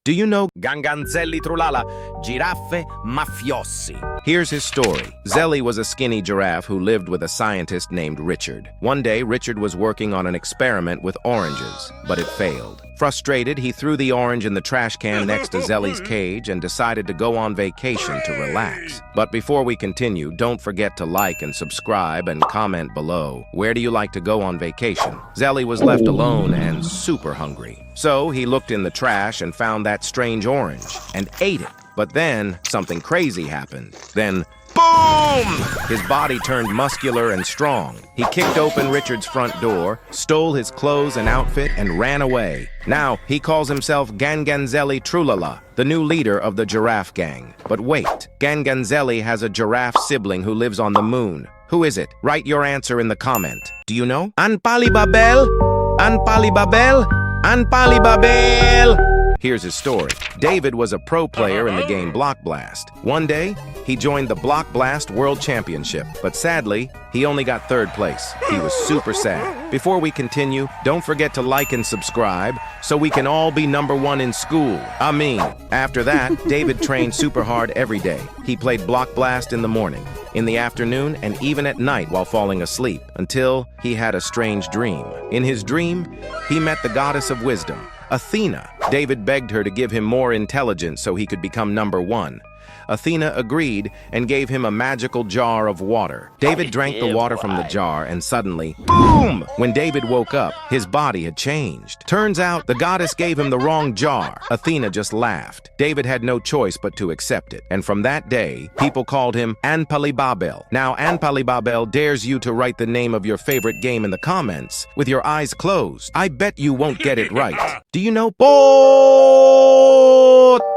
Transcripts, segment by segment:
Do you know Ganganzelli Trulala, Giraffe Mafiosi? Here's his story. Zelli was a skinny giraffe who lived with a scientist named Richard. One day, Richard was working on an experiment with oranges, but it failed. Frustrated, he threw the orange in the trash can next to Zelli's cage and decided to go on vacation to relax. But before we continue, don't forget to like and subscribe and comment below. Where do you like to go on vacation? Zelli was left alone and super hungry. So he looked in the trash and found that strange orange and ate it. But then something crazy happened. Then boom! His body turned muscular and strong. He kicked open Richard's front door, stole his clothes and outfit, and ran away. Now, he calls himself Ganganzelli Trulala, the new leader of the giraffe gang. But wait, Ganganzelli has a giraffe sibling who lives on the moon. Who is it? Write your answer in the comment. Do you know? Anpalibabel? Anpalibabel? Anpalibabel! Here's his story. David was a pro player in the game Block Blast. One day, he joined the Block Blast World Championship, but sadly, he only got third place. He was super sad. Before we continue, don't forget to like and subscribe so we can all be #1 in school. After that, David trained super hard every day. He played Block Blast in the morning, in the afternoon, and even at night while falling asleep, until he had a strange dream. In his dream, he met the goddess of wisdom, Athena. David begged her to give him more intelligence so he could become #1. Athena agreed and gave him a magical jar of water. David drank the water from the jar and suddenly, boom! When David woke up, his body had changed. Turns out the goddess gave him the wrong jar. Athena just laughed. David had no choice but to accept it. And from that day, people called him Anpalibabel. Now Anpalibabel dares you to write the name of your favorite game in the comments with your eyes closed. I bet you won't get it right. Do you know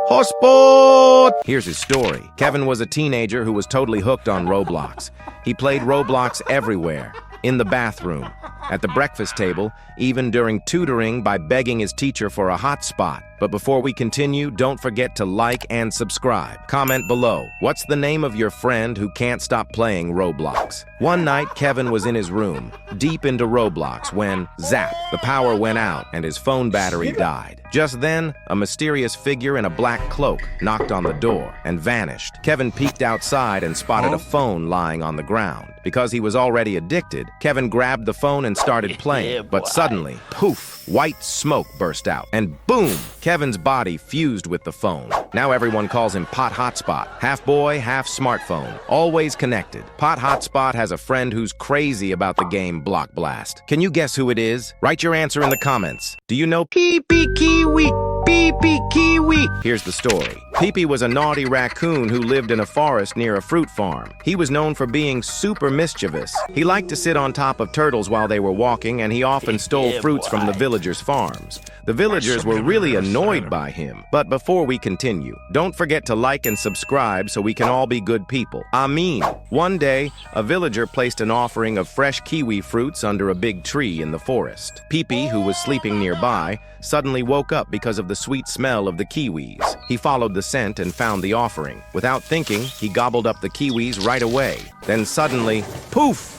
Hotspot? Here's his story. Kevin was a teenager who was totally hooked on Roblox. He played Roblox everywhere, in the bathroom, at the breakfast table, even during tutoring by begging his teacher for a hotspot. But before we continue, don't forget to like and subscribe. Comment below. What's the name of your friend who can't stop playing Roblox? One night, Kevin was in his room, deep into Roblox, when, zap, the power went out and his phone battery died. Just then, a mysterious figure in a black cloak knocked on the door and vanished. Kevin peeked outside and spotted a phone lying on the ground. Because he was already addicted, Kevin grabbed the phone and started playing. But suddenly, poof, white smoke burst out, and boom! Kevin's body fused with the phone. Now everyone calls him Pot Hotspot. Half boy, half smartphone. Always connected. Pot Hotspot has a friend who's crazy about the game Block Blast. Can you guess who it is? Write your answer in the comments. Do you know Pee-Pee Kiwi? Pee-Pee Kiwi! Here's the story. Pee-Pee was a naughty raccoon who lived in a forest near a fruit farm. He was known for being super mischievous. He liked to sit on top of turtles while they were walking, and he often stole fruits from the villagers' farms. The villagers were really annoyed by him. But before we continue, don't forget to like and subscribe so we can all be good people. One day, a villager placed an offering of fresh kiwi fruits under a big tree in the forest. Pee-Pee, who was sleeping nearby, suddenly woke up because of the sweet smell of the kiwis. He followed the scent and found the offering. Without thinking, he gobbled up the kiwis right away. Then suddenly, poof!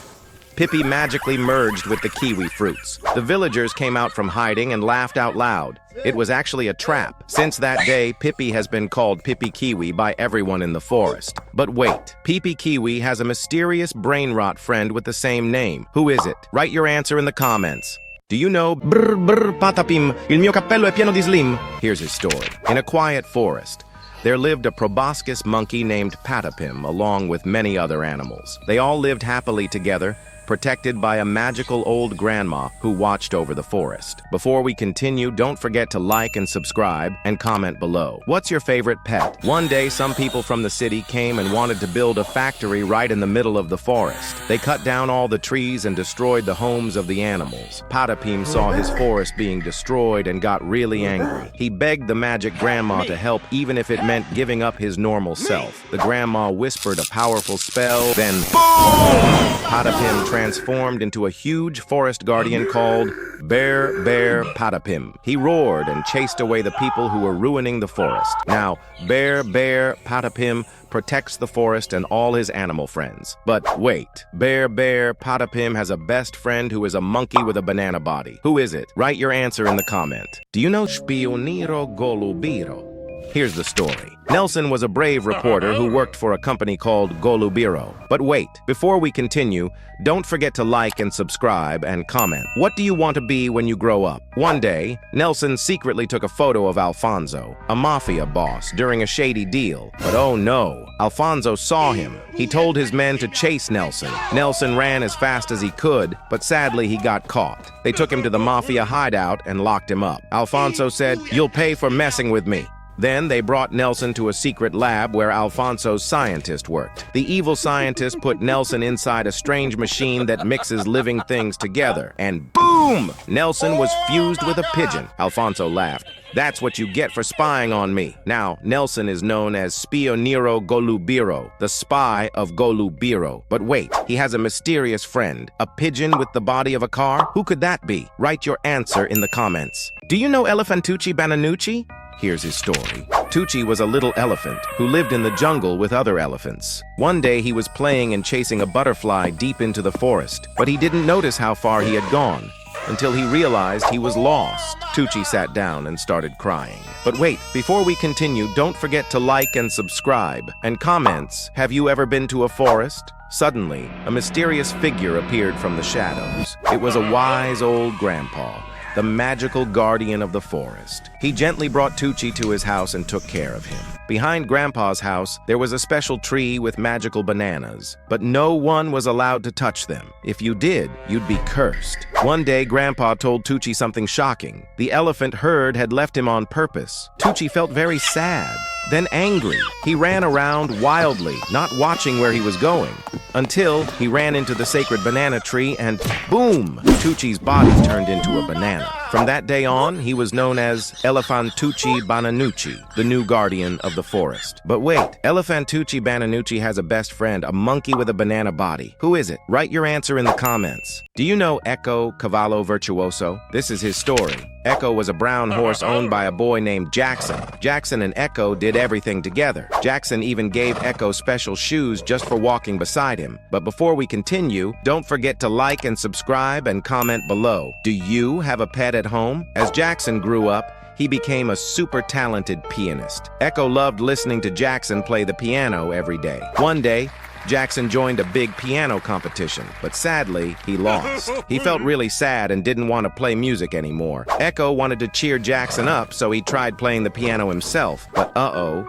Pee-Pee magically merged with the kiwi fruits. The villagers came out from hiding and laughed out loud. It was actually a trap. Since that day, Pee-Pee has been called Pee-Pee Kiwi by everyone in the forest. But wait, Pee-Pee Kiwi has a mysterious Brainrot friend with the same name. Who is it? Write your answer in the comments. Do you know Brr Brr Patapim, il mio cappello è pieno di slim? Here's his story. In a quiet forest, there lived a proboscis monkey named Patapim, along with many other animals. They all lived happily together, protected by a magical old grandma who watched over the forest. Before we continue, don't forget to like and subscribe and comment below. What's your favorite pet? One day, some people from the city came and wanted to build a factory right in the middle of the forest. They cut down all the trees and destroyed the homes of the animals. Patapim saw his forest being destroyed and got really angry. He begged the magic grandma to help even if it meant giving up his normal self. The grandma whispered a powerful spell, then boom! Patapim transformed into a huge forest guardian called Bear Patapim. He roared and chased away the people who were ruining the forest. Now, Bear Patapim protects the forest and all his animal friends. But wait, Bear Patapim has a best friend who is a monkey with a banana body. Who is it? Write your answer in the comment. Do you know Spioniro Golubiro? Here's the story. Nelson was a brave reporter who worked for a company called Golubiro. But wait, before we continue, don't forget to like and subscribe and comment. What do you want to be when you grow up? One day, Nelson secretly took a photo of Alfonso, a mafia boss, during a shady deal. But oh no, Alfonso saw him. He told his men to chase Nelson. Nelson ran as fast as he could, but sadly he got caught. They took him to the mafia hideout and locked him up. Alfonso said, "You'll pay for messing with me." Then they brought Nelson to a secret lab where Alfonso's scientist worked. The evil scientist put Nelson inside a strange machine that mixes living things together, and boom! Nelson was fused with a pigeon. Alfonso laughed. "That's what you get for spying on me." Now, Nelson is known as Spioniro Golubiro, the spy of Golubiro. But wait, he has a mysterious friend, a pigeon with the body of a car? Who could that be? Write your answer in the comments. Do you know Elephantucci Bananucci? Here's his story. Tucci was a little elephant who lived in the jungle with other elephants. One day he was playing and chasing a butterfly deep into the forest, but he didn't notice how far he had gone until he realized he was lost. Tucci sat down and started crying. But wait, before we continue, don't forget to like and subscribe. And comments, have you ever been to a forest? Suddenly, a mysterious figure appeared from the shadows. It was a wise old grandpa, the magical guardian of the forest. He gently brought Tucci to his house and took care of him. Behind Grandpa's house, there was a special tree with magical bananas, but no one was allowed to touch them. If you did, you'd be cursed. One day, Grandpa told Tucci something shocking. The elephant herd had left him on purpose. Tucci felt very sad, then angry. He ran around wildly, not watching where he was going, until he ran into the sacred banana tree and boom! Tucci's body turned into a banana. From that day on, he was known as Elephantucci Bananucci, the new guardian of the forest. But wait, Elephantucci Bananucci has a best friend, a monkey with a banana body. Who is it? Write your answer in the comments. Do you know Echo Cavallo Virtuoso? This is his story. Echo was a brown horse owned by a boy named Jackson. Jackson and Echo did everything together. Jackson even gave Echo special shoes just for walking beside him. But before we continue, don't forget to like and subscribe and comment below. Do you have a pet at home? As Jackson grew up, he became a super talented pianist. Echo loved listening to Jackson play the piano every day. One day, Jackson joined a big piano competition, but sadly, he lost. He felt really sad and didn't want to play music anymore. Echo wanted to cheer Jackson up, so he tried playing the piano himself, but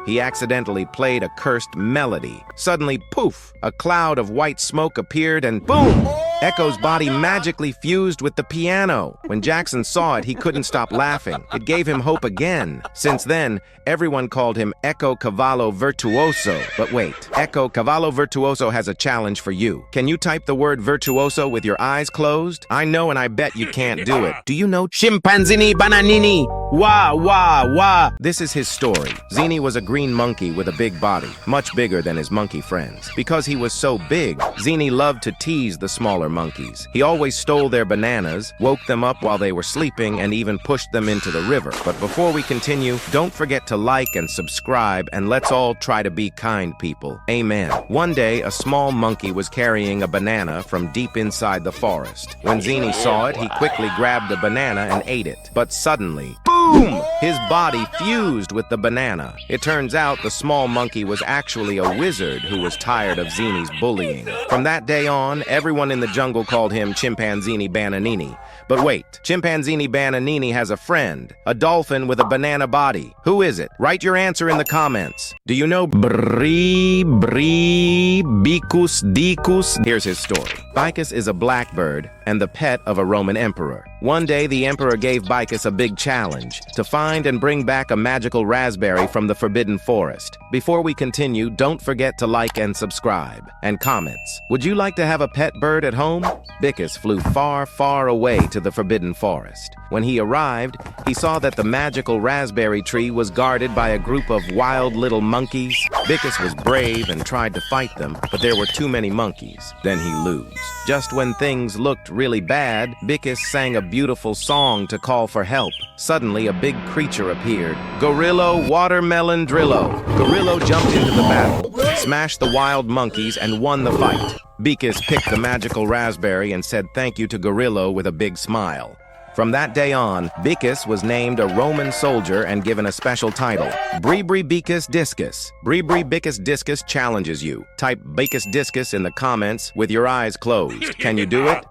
he accidentally played a cursed melody. Suddenly, poof, a cloud of white smoke appeared and boom! Echo's body magically fused with the piano. When Jackson saw it, he couldn't stop laughing. It gave him hope again. Since then, everyone called him Echo Cavallo Virtuoso. But wait, Echo Cavallo Virtuoso has a challenge for you. Can you type the word virtuoso with your eyes closed? I know and I bet you can't do it. Do you know Chimpanzini Bananini? Wah, wah, wah. This is his story. Zini was a green monkey with a big body, much bigger than his monkey friends. Because he was so big, Zini loved to tease the smaller monkeys. He always stole their bananas, woke them up while they were sleeping, and even pushed them into the river. But before we continue, don't forget to like and subscribe, and let's all try to be kind people. Amen. One day, a small monkey was carrying a banana from deep inside the forest. When Zini saw it, he quickly grabbed the banana and ate it. But suddenly, boom! His body fused with the banana. It turns out the small monkey was actually a wizard who was tired of Zini's bullying. From that day on, everyone in the jungle called him Chimpanzini Bananini. But wait, Chimpanzini Bananini has a friend, a dolphin with a banana body. Who is it? Write your answer in the comments. Do you know Bicus Dicus? Here's his story. Bicus is a blackbird and the pet of a Roman emperor. One day, the emperor gave Bicus a big challenge to find and bring back a magical raspberry from the forbidden forest. Before we continue, don't forget to like and subscribe. And comments. Would you like to have a pet bird at home? Bicus flew far, far away to to the forbidden forest. When he arrived, he saw that the magical raspberry tree was guarded by a group of wild little monkeys. Bickus was brave and tried to fight them, but there were too many monkeys. Then he lose. Just when things looked really bad, Bickus sang a beautiful song to call for help. Suddenly, a big creature appeared. Gorillo Watermelon Drillo. Gorillo jumped into the battle, smashed the wild monkeys, and won the fight. Bickus picked the magical raspberry and said thank you to Gorillo with a big smile. From that day on, Bickus was named a Roman soldier and given a special title, Bribri Bickus Discus. Bribri Bickus Discus challenges you. Type Bickus Discus in the comments with your eyes closed. Can you do it?